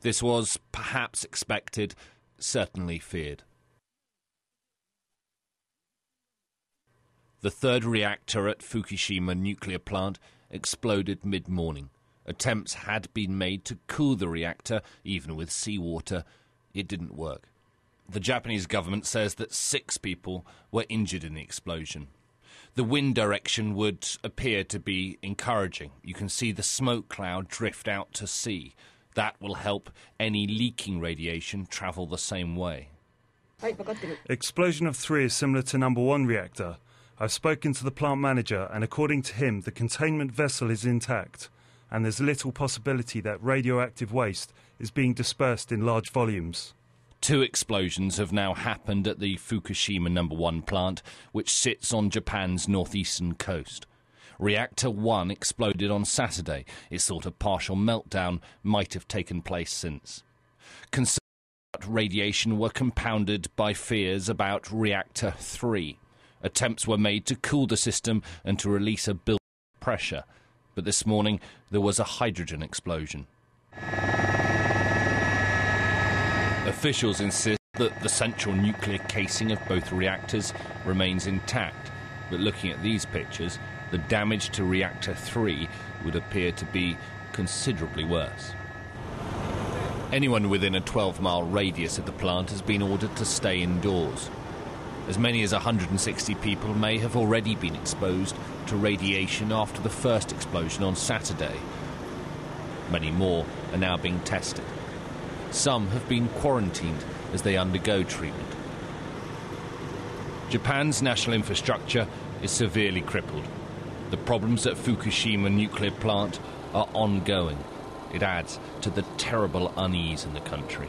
This was perhaps expected, certainly feared. The third reactor at Fukushima nuclear plant exploded mid-morning. Attempts had been made to cool the reactor, even with seawater. It didn't work. The Japanese government says that 6 people were injured in the explosion. The wind direction would appear to be encouraging. You can see the smoke cloud drift out to sea. That will help any leaking radiation travel the same way. Explosion of 3 is similar to number 1 reactor. I've spoken to the plant manager, and according to him, the containment vessel is intact, and there's little possibility that radioactive waste is being dispersed in large volumes. 2 explosions have now happened at the Fukushima No. 1 plant, which sits on Japan's northeastern coast. Reactor 1 exploded on Saturday. It's thought a partial meltdown might have taken place since. Concerns about radiation were compounded by fears about Reactor 3. Attempts were made to cool the system and to release a build pressure, but this morning there was a hydrogen explosion. Officials insist that the central nuclear casing of both reactors remains intact, but looking at these pictures, the damage to Reactor 3 would appear to be considerably worse. Anyone within a 12-mile radius of the plant has been ordered to stay indoors. As many as 160 people may have already been exposed to radiation after the first explosion on Saturday. Many more are now being tested. Some have been quarantined as they undergo treatment. Japan's national infrastructure is severely crippled. The problems at Fukushima nuclear plant are ongoing. It adds to the terrible unease in the country.